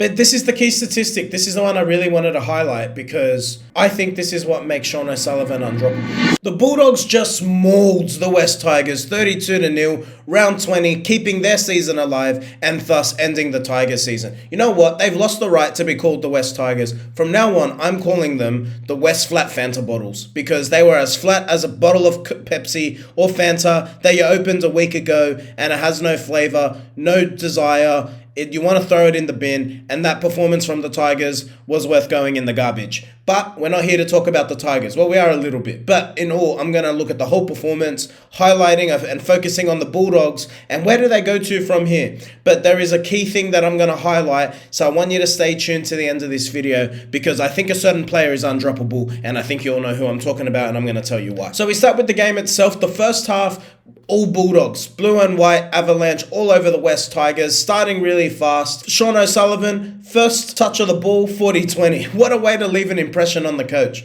But this is the key statistic. This is the one I really wanted to highlight because I think this is what makes Sean O'Sullivan undroppable. The Bulldogs just mauled the West Tigers 32-0, round 20, keeping their season alive and thus ending the Tigers season. You know what? They've lost the right to be called the West Tigers. From now on, I'm calling them the West Flat Fanta bottles because they were as flat as a bottle of Pepsi or Fanta that you opened a week ago and it has no flavour, no desire. You want to throw it in the bin, and that performance from the Tigers was worth going in the garbage. But we're not here to talk about the Tigers. Well, we are a little bit. But in all, I'm going to look at the whole performance, highlighting and focusing on the Bulldogs, and where do they go to from here. But there is a key thing that I'm going to highlight, so I want you to stay tuned to the end of this video, because I think a certain player is undroppable, and I think you all know who I'm talking about, and I'm going to tell you why. So we start with the game itself. The first half, all Bulldogs, blue and white, avalanche all over the West Tigers, starting really fast. Sean O'Sullivan, first touch of the ball, 40-20. What a way to leave an impression on the coach.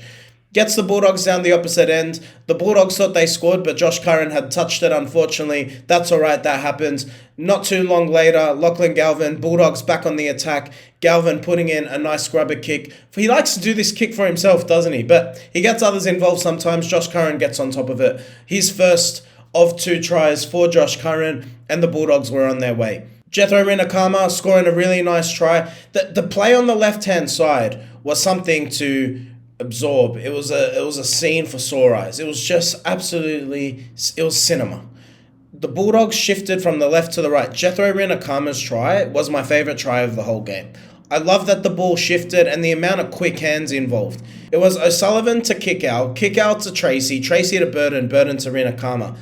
Gets the Bulldogs down the opposite end. The Bulldogs thought they scored, but Josh Curran had touched it, unfortunately. That's all right, that happens. Not too long later, Lachlan Galvin, Bulldogs back on the attack. Galvin putting in a nice scrubber kick. He likes to do this kick for himself, doesn't he? But he gets others involved sometimes. Josh Curran gets on top of it. His first of 2 tries for Josh Curran, and the Bulldogs were on their way. Jethro Rinakama scoring a really nice try. The play on the left-hand side was something to absorb. It was a scene for sore eyes. It was just absolutely, it was cinema. The Bulldogs shifted from the left to the right. Jethro Rinakama's try was my favourite try of the whole game. I love that the ball shifted and the amount of quick hands involved. It was O'Sullivan to Kikau, Kikau to Tracy, Tracy to Burton, Burton to Rinakama.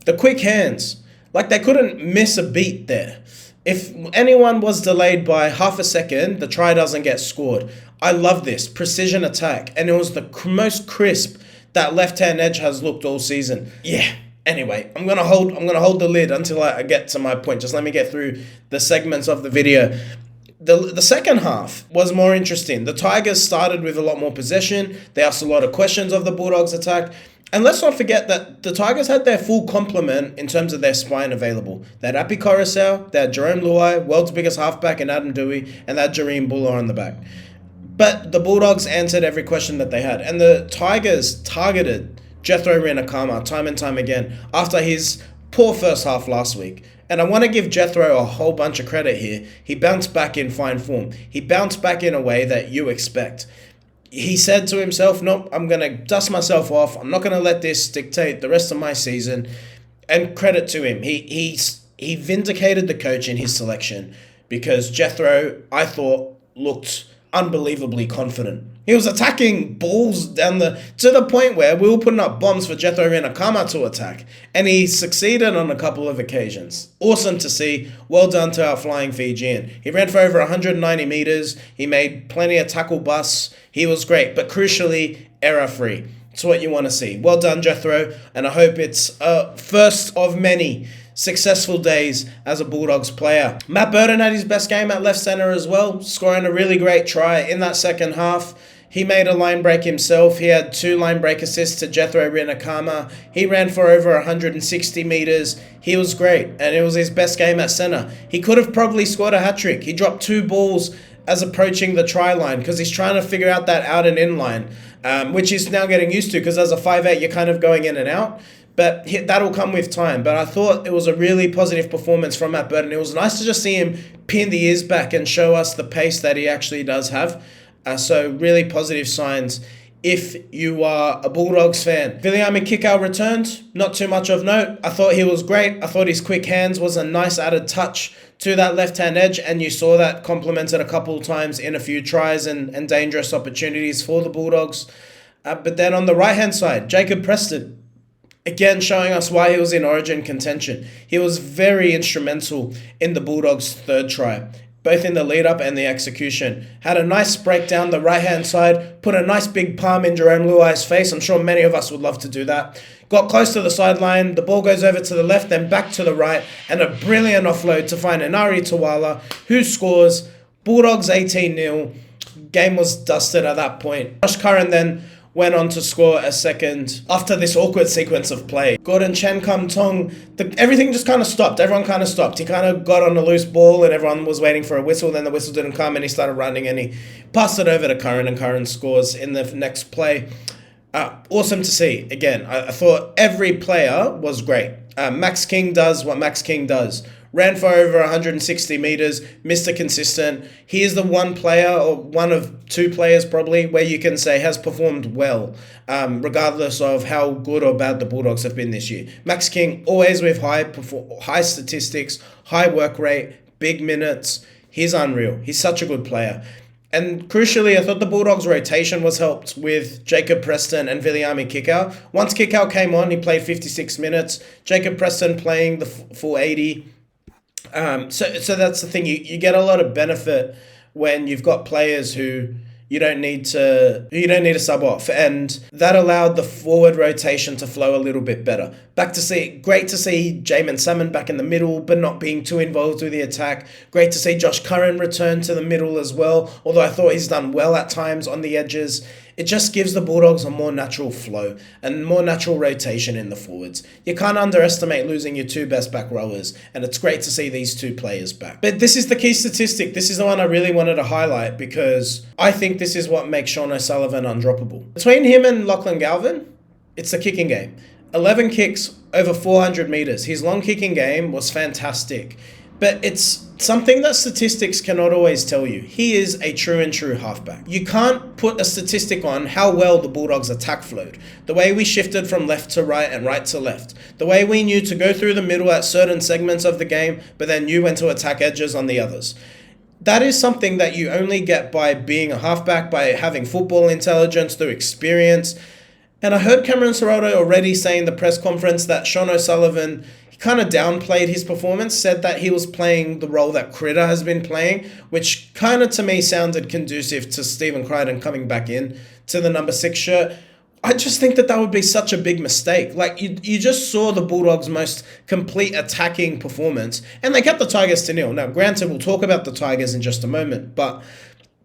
The quick hands, like they couldn't miss a beat there. If anyone was delayed by half a second, the try doesn't get scored. I love this precision attack, and it was the most crisp that left-hand edge has looked all season. Yeah. Anyway, I'm gonna hold the lid until I get to my point. Just let me get through the segments of the video. The second half was more interesting. The Tigers started with a lot more possession. They asked a lot of questions of the Bulldogs attack. And let's not forget that the Tigers had their full complement in terms of their spine available. They had Api Coruscant, they had Jerome Luai, world's biggest halfback, and Adam Dewey, and they had Jareem Buller on the back. But the Bulldogs answered every question that they had. And the Tigers targeted Jethro Rinakama time and time again after his poor first half last week. And I want to give Jethro a whole bunch of credit here. He bounced back in fine form. He bounced back in a way that you expect. He said to himself, nope, I'm going to dust myself off. I'm not going to let this dictate the rest of my season. And credit to him. He vindicated the coach in his selection because Jethro, I thought, looked unbelievably confident. He was attacking balls to the point where we were putting up bombs for Jethro Rinakama to attack. And he succeeded on a couple of occasions. Awesome to see. Well done to our flying Fijian. He ran for over 190 meters. He made plenty of tackle busts. He was great, but crucially, error-free. It's what you want to see. Well done, Jethro. And I hope it's a first of many successful days as a Bulldogs player. Matt Burton had his best game at left centre as well, scoring a really great try in that second half. He made a line break himself. He had 2 line break assists to Jethro Rinakama. He ran for over 160 metres. He was great, and it was his best game at centre. He could have probably scored a hat-trick. He dropped 2 balls as approaching the try line because he's trying to figure out that out and in line, which he's now getting used to because as a 5'8", you're kind of going in and out. But that'll come with time. But I thought it was a really positive performance from Matt Burton. It was nice to just see him pin the ears back and show us the pace that he actually does have. So really positive signs if you are a Bulldogs fan. Viliami Kikau returned. Not too much of note. I thought he was great. I thought his quick hands was a nice added touch to that left-hand edge. And you saw that complemented a couple of times in a few tries and dangerous opportunities for the Bulldogs. But then on the right-hand side, Jacob Preston. Again, showing us why he was in Origin contention. He was very instrumental in the Bulldogs' third try, both in the lead-up and the execution. Had a nice break down the right-hand side, put a nice big palm in Jerome Luai's face. I'm sure many of us would love to do that. Got close to the sideline, the ball goes over to the left, then back to the right, and a brilliant offload to find Enari Tuala, who scores. Bulldogs 18-0. Game was dusted at that point. Josh Curran then went on to score a second after this awkward sequence of play. Gordon Chen Kum Tong, everything just kind of stopped. Everyone kind of stopped. He kind of got on a loose ball and everyone was waiting for a whistle. Then the whistle didn't come and he started running and he passed it over to Curran and Curran scores in the next play. Awesome to see. Again, I thought every player was great. Max King does what Max King does. Ran for over 160 meters, Mr. Consistent. He is the one player, or one of two players probably, where you can say has performed well, regardless of how good or bad the Bulldogs have been this year. Max King, always with high statistics, high work rate, big minutes. He's unreal. He's such a good player. And crucially, I thought the Bulldogs' rotation was helped with Jacob Preston and Viliami Kikau. Once Kikau came on, he played 56 minutes. Jacob Preston playing the full 80. So that's the thing. You get a lot of benefit when you've got players who you don't need to sub off, and that allowed the forward rotation to flow a little bit better. Great to see Jamin Salmon back in the middle, but not being too involved with the attack. Great to see Josh Curran return to the middle as well, although I thought he's done well at times on the edges. It just gives the Bulldogs a more natural flow and more natural rotation in the forwards. You can't underestimate losing your two best back rowers, and it's great to see these two players back. But this is the key statistic. This is the one I really wanted to highlight because I think this is what makes Sean O'Sullivan undroppable. Between him and Lachlan Galvin, it's the kicking game. 11 kicks over 400 meters. His long kicking game was fantastic. But it's something that statistics cannot always tell you. He is a true and true halfback. You can't put a statistic on how well the Bulldogs' attack flowed. The way we shifted from left to right and right to left. The way we knew to go through the middle at certain segments of the game, but then knew when to attack edges on the others. That is something that you only get by being a halfback, by having football intelligence, through experience. And I heard Cameron Ciraldo already say in the press conference that Sean O'Sullivan, he kind of downplayed his performance, said that he was playing the role that Crichton has been playing, which kind of to me sounded conducive to Stephen Crichton coming back in to the number 6 shirt. I just think that would be such a big mistake. Like, you just saw the Bulldogs' most complete attacking performance, and they kept the Tigers to nil. Now, granted, we'll talk about the Tigers in just a moment, but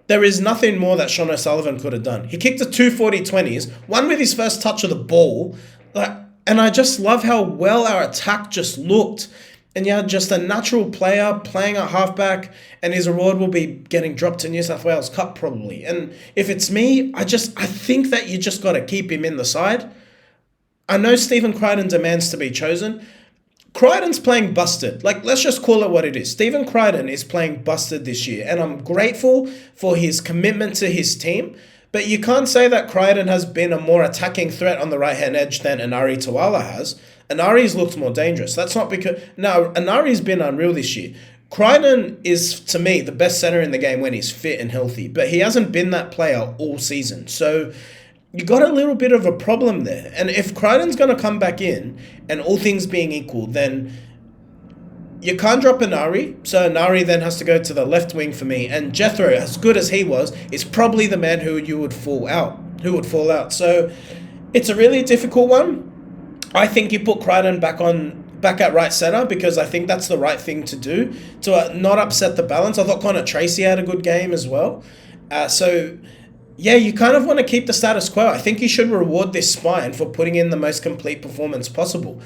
there is nothing more that Sean O'Sullivan could have done. He kicked the 2 40-20s, one with his first touch of the ball, and I just love how well our attack just looked. And yeah, just a natural player playing at halfback, and his reward will be getting dropped to New South Wales Cup probably. And if it's me, I think that you just got to keep him in the side. I know Stephen Crichton demands to be chosen. Crichton's playing busted. Like, let's just call it what it is. Stephen Crichton is playing busted this year, and I'm grateful for his commitment to his team. But you can't say that Crichton has been a more attacking threat on the right-hand edge than Enari Tuala has. Enari's looked more dangerous. That's not because... No, Enari's been unreal this year. Crichton is, to me, the best centre in the game when he's fit and healthy. But he hasn't been that player all season. So you got a little bit of a problem there. And if Crichton's going to come back in, and all things being equal, then you can't drop Enari. So Enari then has to go to the left wing for me. And Jethro, as good as he was, is probably the man who would fall out. So it's a really difficult one. I think you put Crichton back at right centre because I think that's the right thing to do to not upset the balance. I thought Connor Tracy had a good game as well. So yeah, you kind of want to keep the status quo. I think you should reward this spine for putting in the most complete performance possible.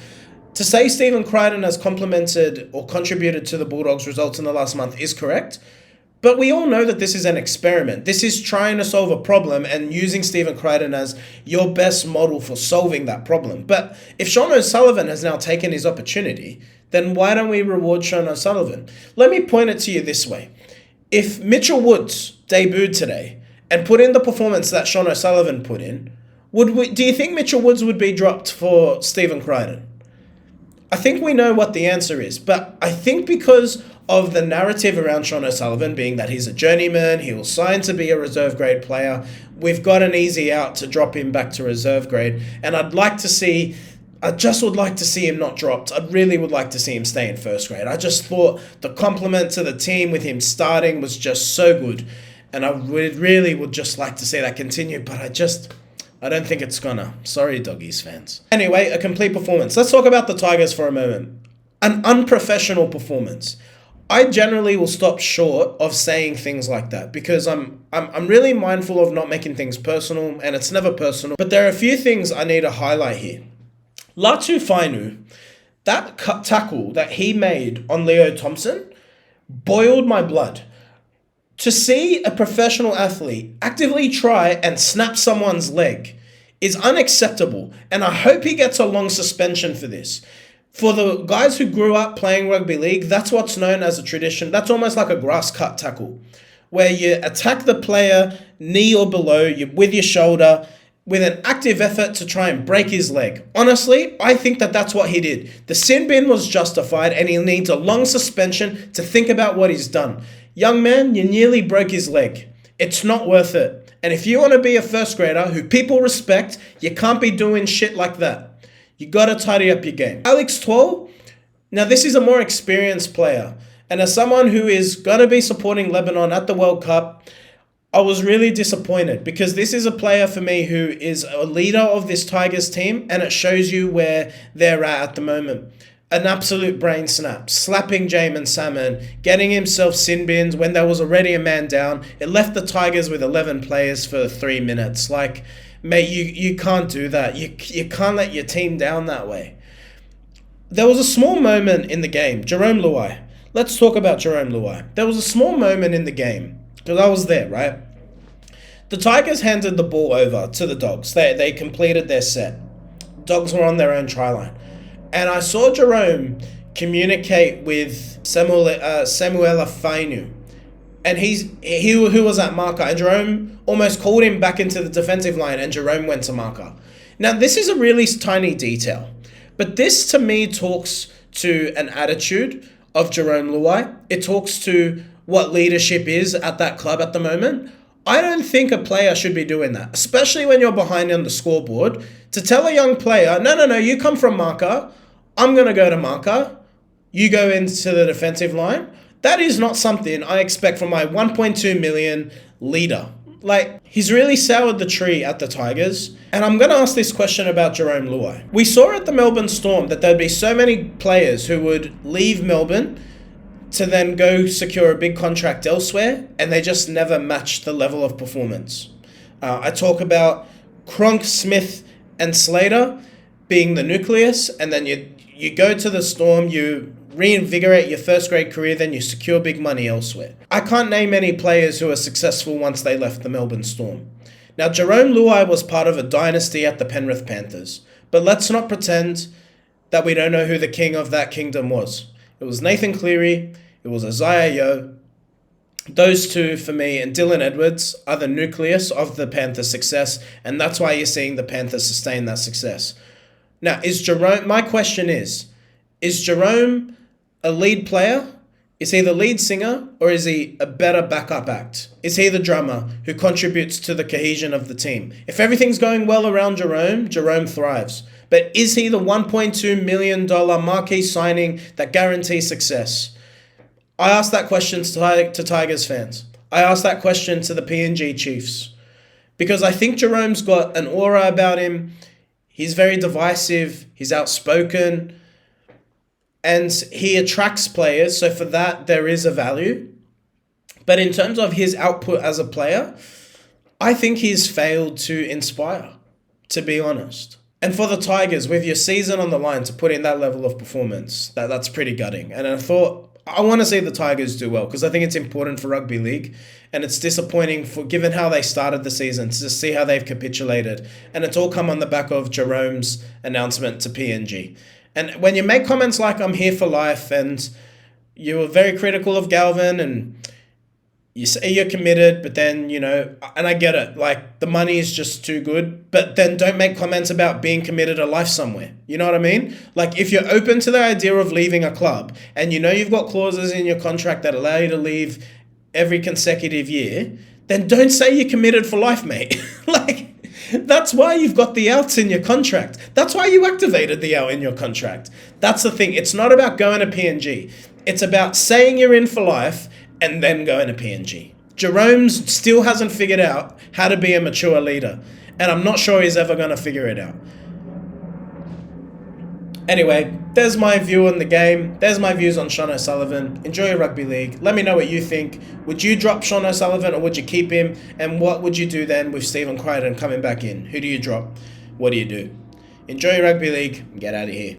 To say Stephen Crichton has complemented or contributed to the Bulldogs' results in the last month is correct. But we all know that this is an experiment. This is trying to solve a problem and using Stephen Crichton as your best model for solving that problem. But if Sean O'Sullivan has now taken his opportunity, then why don't we reward Sean O'Sullivan? Let me point it to you this way. If Mitchell Woods debuted today and put in the performance that Sean O'Sullivan put in, do you think Mitchell Woods would be dropped for Stephen Crichton? I think we know what the answer is, but I think because of the narrative around Sean O'Sullivan being that he's a journeyman, he will sign to be a reserve grade player, we've got an easy out to drop him back to reserve grade, and I just would like to see him not dropped. I really would like to see him stay in first grade. I just thought the compliment to the team with him starting was just so good, and I really would just like to see that continue, but I don't think it's gonna. Sorry, Doggies fans. Anyway, a complete performance. Let's talk about the Tigers for a moment. An unprofessional performance. I generally will stop short of saying things like that because I'm really mindful of not making things personal, and it's never personal. But there are a few things I need to highlight here. Latu Fainu, that cut tackle that he made on Leo Thompson boiled my blood. To see a professional athlete actively try and snap someone's leg is unacceptable, and I hope he gets a long suspension for this. For the guys who grew up playing rugby league, that's what's known as a tradition. That's almost like a grass cut tackle, where you attack the player knee or below, you with your shoulder, with an active effort to try and break his leg. Honestly, I think that that's what he did. The sin bin was justified, and he needs a long suspension to think about what he's done. Young man, you nearly broke his leg. It's not worth it. And if you want to be a first grader who people respect, you can't be doing shit like that. You got to tidy up your game. Alex Twal, now this is a more experienced player. And as someone who is going to be supporting Lebanon at the World Cup, I was really disappointed because this is a player for me who is a leader of this Tigers team, and it shows you where they're at the moment. An absolute brain snap, slapping Jamin Salmon, getting himself sin bins when there was already a man down. It left the Tigers with 11 players for 3 minutes. Like, mate, you can't do that. You can't let your team down that way. There was a small moment in the game. Jerome Luai. Let's talk about Jerome Luai. There was a small moment in the game, because I was there, right? The Tigers handed the ball over to the Dogs. They completed their set. Dogs were on their own try line. And I saw Jerome communicate with Samuela Fainu. And who was at marker. And Jerome almost called him back into the defensive line, and Jerome went to marker. Now, this is a really tiny detail. But this, to me, talks to an attitude of Jerome Luai. It talks to what leadership is at that club at the moment. I don't think a player should be doing that, especially when you're behind on the scoreboard. To tell a young player, no, you come from marker, I'm going to go to marker, you go into the defensive line. That is not something I expect from my 1.2 million leader. Like, he's really soured the tree at the Tigers. And I'm going to ask this question about Jerome Luai. We saw at the Melbourne Storm that there'd be so many players who would leave Melbourne to then go secure a big contract elsewhere, and they just never matched the level of performance. I talk about Cronk, Smith, and Slater being the nucleus, and then you go to the Storm, you reinvigorate your first grade career, then you secure big money elsewhere. I can't name any players who are successful once they left the Melbourne Storm. Now, Jerome Luai was part of a dynasty at the Penrith Panthers, but let's not pretend that we don't know who the king of that kingdom was. It was Nathan Cleary, it was Isaiah Yeo. Those two, for me, and Dylan Edwards are the nucleus of the Panthers' success, and that's why you're seeing the Panthers sustain that success. Now, my question is Jerome a lead player? Is he the lead singer, or is he a better backup act? Is he the drummer who contributes to the cohesion of the team? If everything's going well around Jerome, Jerome thrives. But is he the $1.2 million marquee signing that guarantees success? I asked that question to Tigers fans. I asked that question to the PNG Chiefs. Because I think Jerome's got an aura about him. He's very divisive. He's outspoken. And he attracts players. So for that, there is a value. But in terms of his output as a player, I think he's failed to inspire, to be honest. And for the Tigers, with your season on the line, to put in that level of performance, that's pretty gutting. And I thought, I want to see the Tigers do well because I think it's important for rugby league, and it's disappointing given how they started the season to see how they've capitulated, and it's all come on the back of Jerome's announcement to PNG. And when you make comments like "I'm here for life" and you were very critical of Galvin and you say you're committed, but then, and I get it, like the money is just too good, but then don't make comments about being committed to life somewhere. You know what I mean? Like if you're open to the idea of leaving a club and you've got clauses in your contract that allow you to leave every consecutive year, then don't say you're committed for life, mate. Like that's why you've got the outs in your contract. That's why you activated the out in your contract. That's the thing. It's not about going to PNG. It's about saying you're in for life and then going to PNG. Jerome still hasn't figured out how to be a mature leader, and I'm not sure he's ever going to figure it out. Anyway, there's my view on the game. There's my views on Sean O'Sullivan. Enjoy your rugby league. Let me know what you think. Would you drop Sean O'Sullivan or would you keep him? And what would you do then with Stephen Crichton coming back in? Who do you drop? What do you do? Enjoy your rugby league and get out of here.